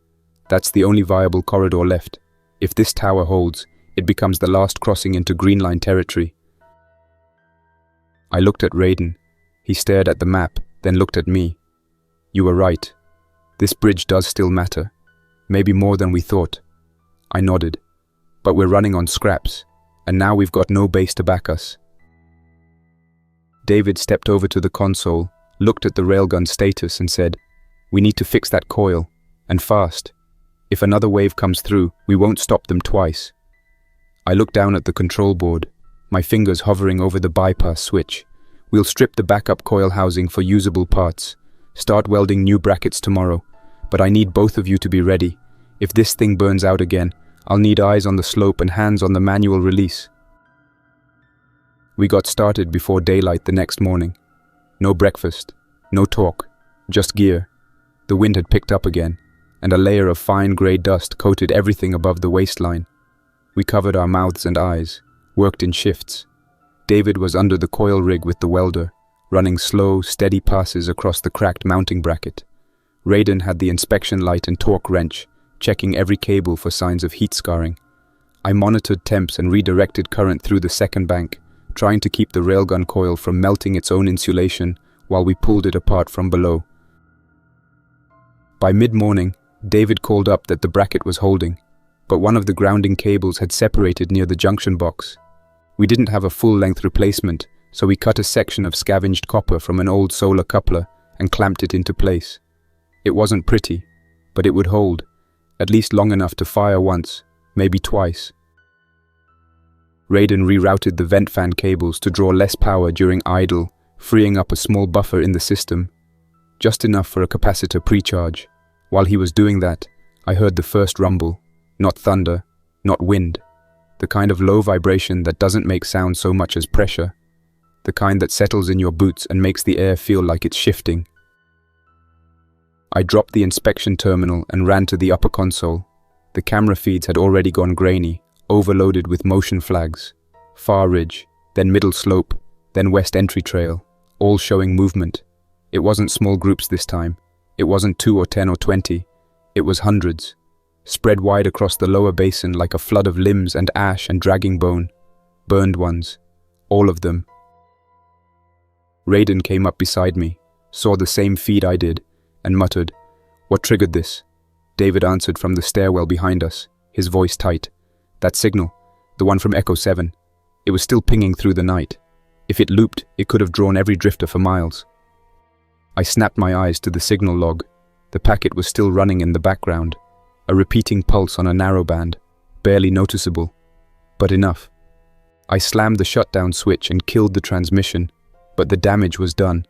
That's the only viable corridor left. If this tower holds, it becomes the last crossing into Greenline territory. I looked at Raiden. He stared at the map, then looked at me. You were right. This bridge does still matter. Maybe more than we thought. I nodded. But we're running on scraps, and now we've got no base to back us. David stepped over to the console, looked at the railgun status and said, we need to fix that coil, and fast. If another wave comes through, we won't stop them twice. I looked down at the control board, my fingers hovering over the bypass switch. We'll strip the backup coil housing for usable parts. Start welding new brackets tomorrow, but I need both of you to be ready. If this thing burns out again, I'll need eyes on the slope and hands on the manual release. We got started before daylight the next morning. No breakfast, no talk, just gear. The wind had picked up again, and a layer of fine grey dust coated everything above the waistline. We covered our mouths and eyes, worked in shifts. David was under the coil rig with the welder, running slow, steady passes across the cracked mounting bracket. Raiden had the inspection light and torque wrench, checking every cable for signs of heat scarring. I monitored temps and redirected current through the second bank, trying to keep the railgun coil from melting its own insulation while we pulled it apart from below. By mid-morning, David called up that the bracket was holding, but one of the grounding cables had separated near the junction box. We didn't have a full-length replacement, so we cut a section of scavenged copper from an old solar coupler and clamped it into place. It wasn't pretty, but it would hold, at least long enough to fire once, maybe twice. Raiden rerouted the vent fan cables to draw less power during idle, freeing up a small buffer in the system, just enough for a capacitor pre-charge. While he was doing that, I heard the first rumble, not thunder, not wind, the kind of low vibration that doesn't make sound so much as pressure, the kind that settles in your boots and makes the air feel like it's shifting. I dropped the inspection terminal and ran to the upper console. The camera feeds had already gone grainy, overloaded with motion flags. Far ridge, then middle slope, then west entry trail, all showing movement. It wasn't small groups this time. It wasn't 2 or 10 or 20. It was hundreds, spread wide across the lower basin like a flood of limbs and ash and dragging bone. Burned ones. All of them. Raiden came up beside me, saw the same feed I did, and muttered, "What triggered this?" David answered from the stairwell behind us, his voice tight. "That signal, the one from Echo 7. It was still pinging through the night. If it looped, it could have drawn every drifter for miles." I snapped my eyes to the signal log. The packet was still running in the background, a repeating pulse on a narrowband, barely noticeable, but enough. I slammed the shutdown switch and killed the transmission, but the damage was done.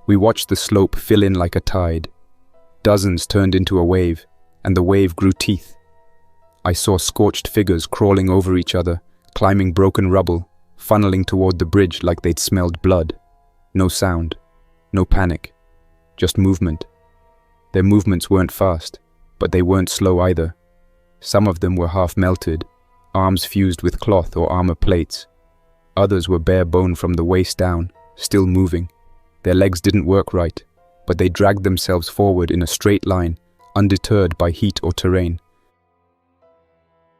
We watched the slope fill in like a tide. Dozens turned into a wave, and the wave grew teeth. I saw scorched figures crawling over each other, climbing broken rubble, funneling toward the bridge like they'd smelled blood. No sound, no panic, just movement. Their movements weren't fast, but they weren't slow either. Some of them were half melted, arms fused with cloth or armor plates. Others were bare bone from the waist down, still moving. Their legs didn't work right, but they dragged themselves forward in a straight line, undeterred by heat or terrain.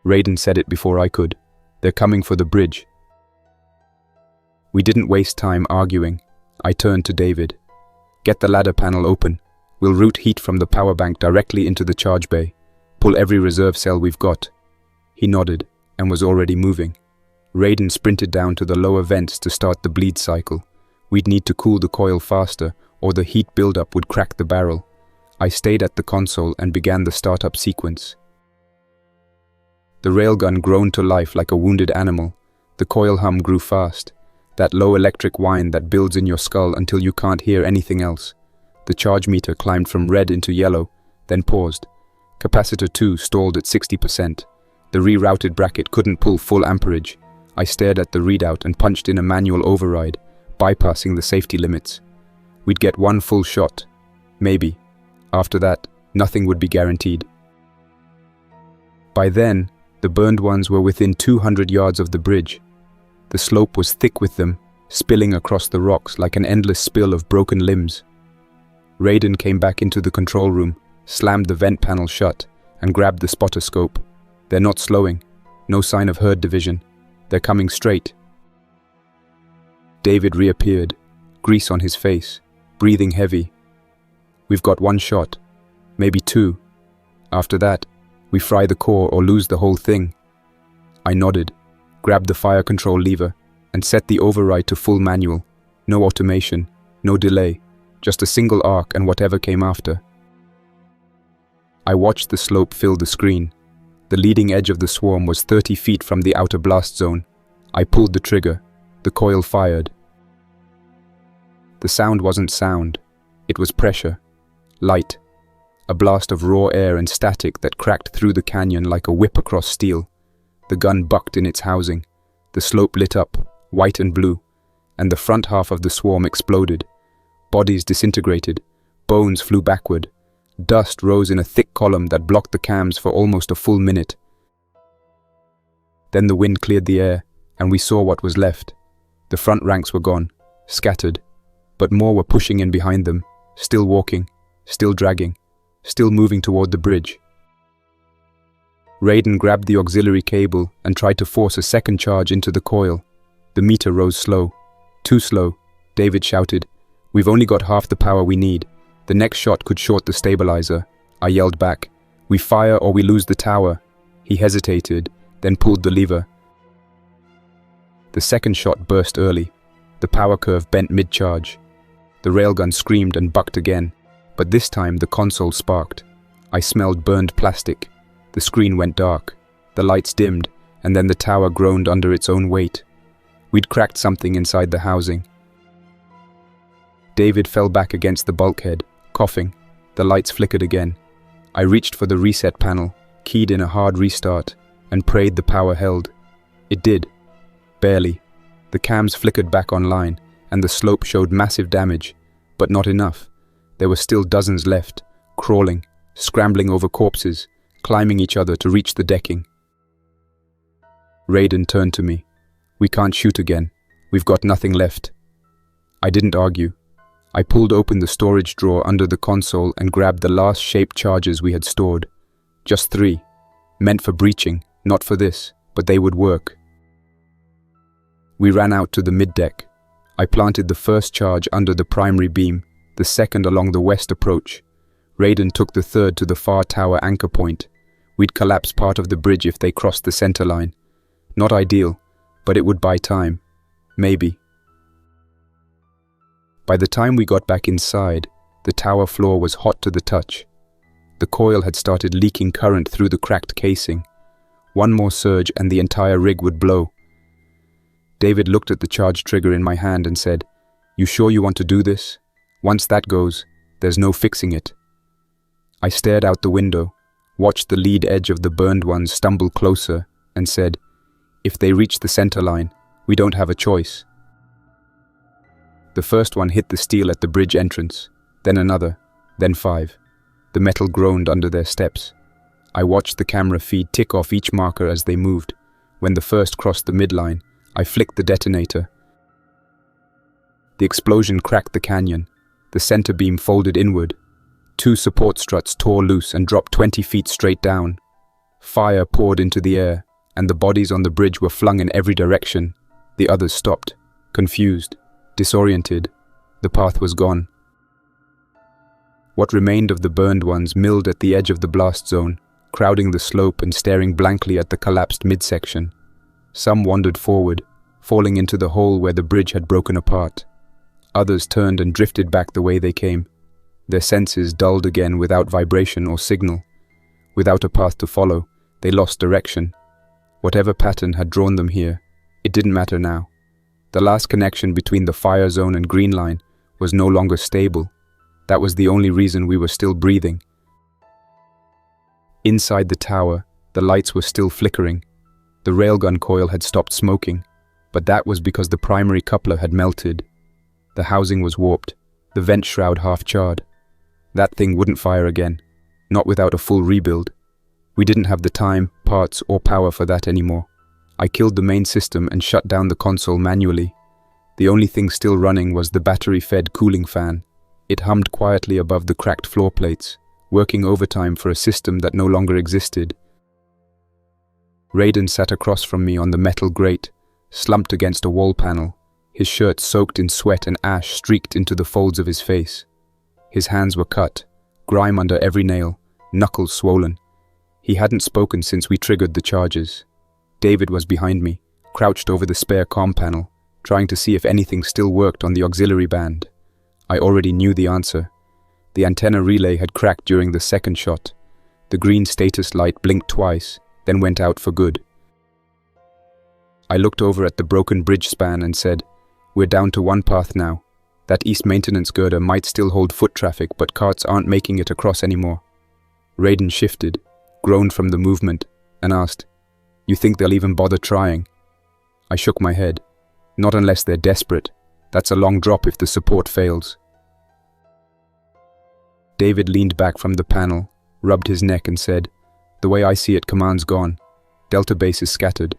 Raiden said it before I could. They're coming for the bridge. We didn't waste time arguing. I turned to David. Get the ladder panel open. We'll route heat from the power bank directly into the charge bay. Pull every reserve cell we've got. He nodded and was already moving. Raiden sprinted down to the lower vents to start the bleed cycle. We'd need to cool the coil faster, or the heat buildup would crack the barrel. I stayed at the console and began the startup sequence. The railgun groaned to life like a wounded animal. The coil hum grew fast, that low electric whine that builds in your skull until you can't hear anything else. The charge meter climbed from red into yellow, then paused. Capacitor 2 stalled at 60%. The rerouted bracket couldn't pull full amperage. I stared at the readout and punched in a manual override, bypassing the safety limits. We'd get one full shot. Maybe. After that, nothing would be guaranteed. By then, the burned ones were within 200 yards of the bridge. The slope was thick with them, spilling across the rocks like an endless spill of broken limbs. Raiden came back into the control room, slammed the vent panel shut, and grabbed the spotter scope. They're not slowing. No sign of herd division. They're coming straight. David reappeared, grease on his face, breathing heavy. We've got one shot, maybe two. After that, we fry the core or lose the whole thing. I nodded, grabbed the fire control lever, and set the override to full manual. No automation, no delay, just a single arc and whatever came after. I watched the slope fill the screen. The leading edge of the swarm was 30 feet from the outer blast zone. I pulled the trigger. The coil fired. The sound wasn't sound. It was pressure. Light. A blast of raw air and static that cracked through the canyon like a whip across steel. The gun bucked in its housing. The slope lit up, white and blue, and the front half of the swarm exploded. Bodies disintegrated. Bones flew backward. Dust rose in a thick column that blocked the cams for almost a full minute. Then the wind cleared the air, and we saw what was left. The front ranks were gone, scattered, but more were pushing in behind them, still walking, still dragging, still moving toward the bridge. Raiden grabbed the auxiliary cable and tried to force a second charge into the coil. The meter rose slow. Too slow, David shouted. We've only got half the power we need. The next shot could short the stabilizer. I yelled back. We fire or we lose the tower. He hesitated, then pulled the lever. The second shot burst early. The power curve bent mid-charge. The railgun screamed and bucked again, but this time the console sparked. I smelled burned plastic. The screen went dark. The lights dimmed, and then the tower groaned under its own weight. We'd cracked something inside the housing. David fell back against the bulkhead, coughing. The lights flickered again. I reached for the reset panel, keyed in a hard restart, and prayed the power held. It did. Barely. The cams flickered back online, and the slope showed massive damage, but not enough. There were still dozens left, crawling, scrambling over corpses, climbing each other to reach the decking. Raiden turned to me. We can't shoot again. We've got nothing left. I didn't argue. I pulled open the storage drawer under the console and grabbed the last shaped charges we had stored. Just 3. Meant for breaching, not for this, but they would work. We ran out to the mid-deck. I planted the first charge under the primary beam, the second along the west approach. Raiden took the third to the far tower anchor point. We'd collapse part of the bridge if they crossed the center line. Not ideal, but it would buy time. Maybe. By the time we got back inside, the tower floor was hot to the touch. The coil had started leaking current through the cracked casing. One more surge and the entire rig would blow. David looked at the charge trigger in my hand and said, "You sure you want to do this? Once that goes, there's no fixing it." I stared out the window, watched the lead edge of the burned ones stumble closer, and said, "If they reach the center line, we don't have a choice." The first one hit the steel at the bridge entrance, then another, then 5. The metal groaned under their steps. I watched the camera feed tick off each marker as they moved. When the first crossed the midline, I flicked the detonator. The explosion cracked the canyon. The center beam folded inward. 2 support struts tore loose and dropped 20 feet straight down. Fire poured into the air, and the bodies on the bridge were flung in every direction. The others stopped, confused, disoriented. The path was gone. What remained of the burned ones milled at the edge of the blast zone, crowding the slope and staring blankly at the collapsed midsection. Some wandered forward, falling into the hole where the bridge had broken apart. Others turned and drifted back the way they came. Their senses dulled again without vibration or signal. Without a path to follow, they lost direction. Whatever pattern had drawn them here, it didn't matter now. The last connection between the fire zone and Greenline was no longer stable. That was the only reason we were still breathing. Inside the tower, the lights were still flickering. The railgun coil had stopped smoking, but that was because the primary coupler had melted. The housing was warped, the vent shroud half-charred. That thing wouldn't fire again, not without a full rebuild. We didn't have the time, parts, or power for that anymore. I killed the main system and shut down the console manually. The only thing still running was the battery-fed cooling fan. It hummed quietly above the cracked floor plates, working overtime for a system that no longer existed. Raiden sat across from me on the metal grate, slumped against a wall panel, his shirt soaked in sweat and ash streaked into the folds of his face. His hands were cut, grime under every nail, knuckles swollen. He hadn't spoken since we triggered the charges. David was behind me, crouched over the spare comm panel, trying to see if anything still worked on the auxiliary band. I already knew the answer. The antenna relay had cracked during the second shot. The green status light blinked twice, then went out for good. I looked over at the broken bridge span and said, "We're down to one path now. That east maintenance girder might still hold foot traffic, but carts aren't making it across anymore." Raiden shifted, groaned from the movement, and asked, "You think they'll even bother trying?" I shook my head. "Not unless they're desperate. That's a long drop if the support fails." David leaned back from the panel, rubbed his neck and said, "The way I see it, command's gone. Delta base is scattered.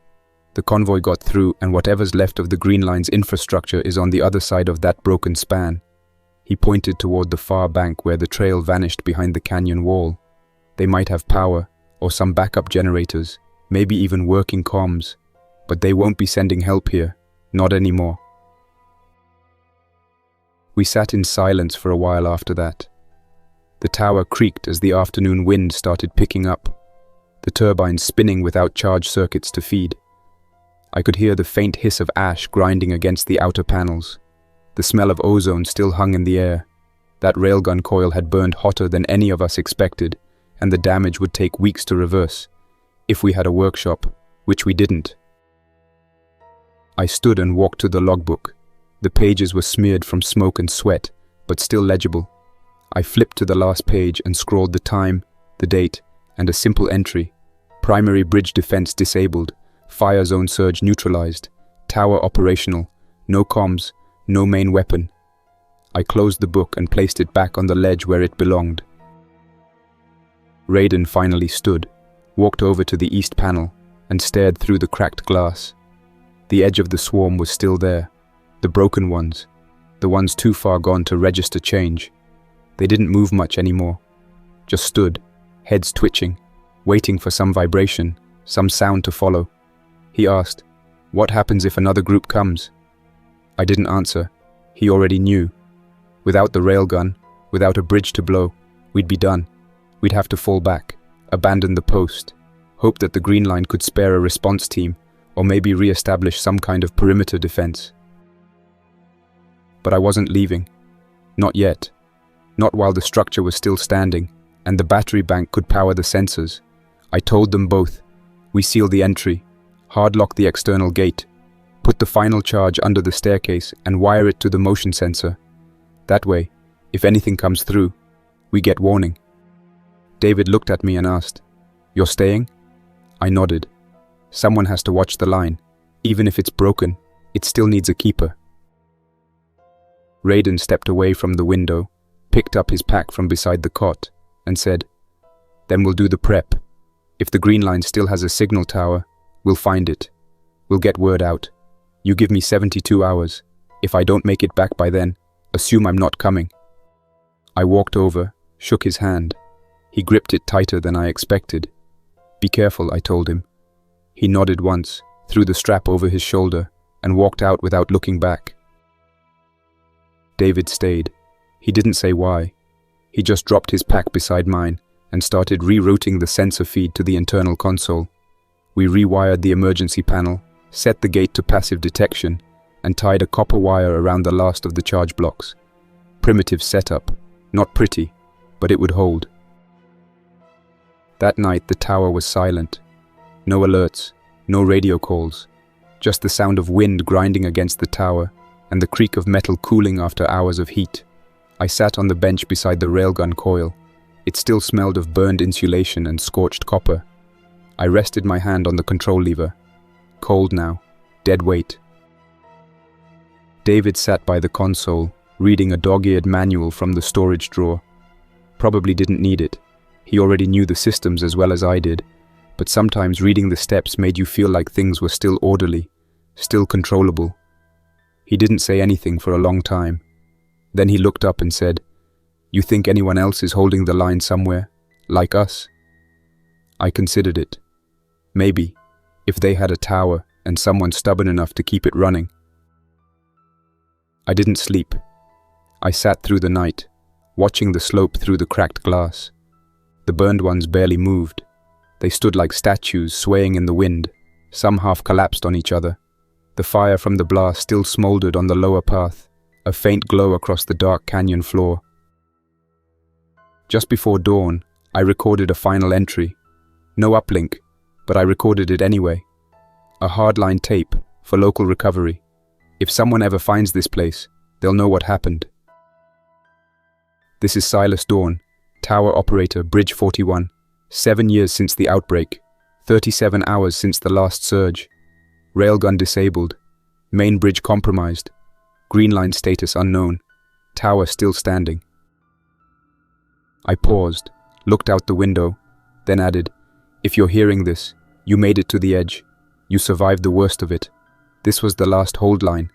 The convoy got through, and whatever's left of the Greenline's infrastructure is on the other side of that broken span." He pointed toward the far bank where the trail vanished behind the canyon wall. "They might have power, or some backup generators, maybe even working comms, but they won't be sending help here, not anymore." We sat in silence for a while after that. The tower creaked as the afternoon wind started picking up, the turbines spinning without charge circuits to feed. I could hear the faint hiss of ash grinding against the outer panels. The smell of ozone still hung in the air. That railgun coil had burned hotter than any of us expected, and the damage would take weeks to reverse, if we had a workshop, which we didn't. I stood and walked to the logbook. The pages were smeared from smoke and sweat, but still legible. I flipped to the last page and scrawled the time, the date, and a simple entry. Primary bridge defense disabled. Fire zone surge neutralized. Tower operational. No comms. No main weapon. I closed the book and placed it back on the ledge where it belonged. Raiden finally stood, walked over to the east panel, and stared through the cracked glass. The edge of the swarm was still there. The broken ones. The ones too far gone to register change. They didn't move much anymore. Just stood, heads twitching, waiting for some vibration, some sound to follow. He asked, "What happens if another group comes?" I didn't answer. He already knew. Without the railgun, without a bridge to blow, we'd be done. We'd have to fall back, abandon the post, hope that the Greenline could spare a response team, or maybe re-establish some kind of perimeter defense. But I wasn't leaving. Not yet. Not while the structure was still standing, and the battery bank could power the sensors. I told them both. We seal the entry, hard-lock the external gate, put the final charge under the staircase and wire it to the motion sensor. That way, if anything comes through, we get warning. David looked at me and asked, "You're staying?" I nodded. Someone has to watch the line. Even if it's broken, it still needs a keeper. Raiden stepped away from the window, picked up his pack from beside the cot, and said, "Then we'll do the prep. If the Greenline still has a signal tower, we'll find it. We'll get word out. You give me 72 hours. If I don't make it back by then, assume I'm not coming." I walked over, shook his hand. He gripped it tighter than I expected. "Be careful," I told him. He nodded once, threw the strap over his shoulder, and walked out without looking back. David stayed. He didn't say why. He just dropped his pack beside mine and started rerouting the sensor feed to the internal console. We rewired the emergency panel, set the gate to passive detection, and tied a copper wire around the last of the charge blocks. Primitive setup. Not pretty, but it would hold. That night the tower was silent. No alerts, no radio calls, just the sound of wind grinding against the tower and the creak of metal cooling after hours of heat. I sat on the bench beside the railgun coil. It still smelled of burned insulation and scorched copper. I rested my hand on the control lever. Cold now, dead weight. David sat by the console, reading a dog-eared manual from the storage drawer. Probably didn't need it. He already knew the systems as well as I did, but sometimes reading the steps made you feel like things were still orderly, still controllable. He didn't say anything for a long time. Then he looked up and said, "You think anyone else is holding the line somewhere, like us?" I considered it. Maybe, if they had a tower and someone stubborn enough to keep it running. I didn't sleep. I sat through the night, watching the slope through the cracked glass. The burned ones barely moved. They stood like statues swaying in the wind, some half collapsed on each other. The fire from the blast still smoldered on the lower path, a faint glow across the dark canyon floor. Just before dawn, I recorded a final entry. No uplink, but I recorded it anyway. A hardline tape for local recovery. If someone ever finds this place, they'll know what happened. This is Silas Dorn, Tower Operator, Bridge 41. 7 years since the outbreak. 37 hours since the last surge. Railgun disabled. Main bridge compromised. Greenline status unknown. Tower still standing. I paused, looked out the window, then added, "If you're hearing this, you made it to the edge. You survived the worst of it. This was the last hold line.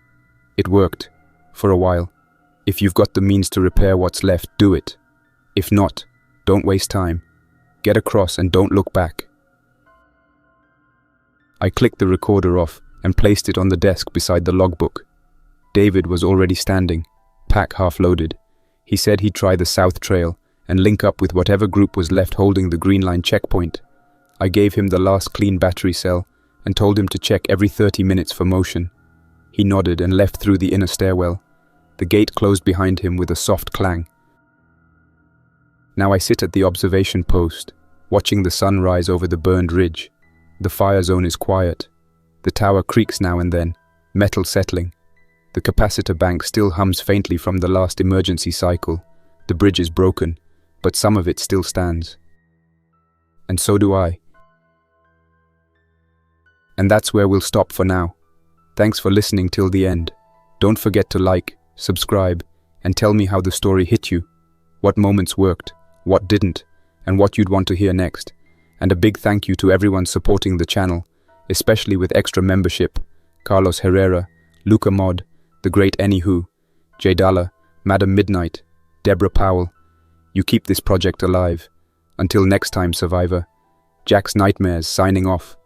It worked. For a while. If you've got the means to repair what's left, do it. If not, don't waste time. Get across and don't look back." I clicked the recorder off and placed it on the desk beside the logbook. David was already standing, pack half loaded. He said he'd try the south trail and link up with whatever group was left holding the Greenline checkpoint. I gave him the last clean battery cell and told him to check every 30 minutes for motion. He nodded and left through the inner stairwell. The gate closed behind him with a soft clang. Now I sit at the observation post, watching the sun rise over the burned ridge. The fire zone is quiet. The tower creaks now and then, metal settling. The capacitor bank still hums faintly from the last emergency cycle. The bridge is broken, but some of it still stands. And so do I. And that's where we'll stop for now. Thanks for listening till the end. Don't forget to like, subscribe, and tell me how the story hit you. What moments worked, what didn't, and what you'd want to hear next. And a big thank you to everyone supporting the channel, especially with extra membership. Carlos Herrera, Luca Mod, The Great Anywho, Jaydala, Madam Midnight, Deborah Powell. You keep this project alive. Until next time, Survivor. Jack's Nightmares signing off.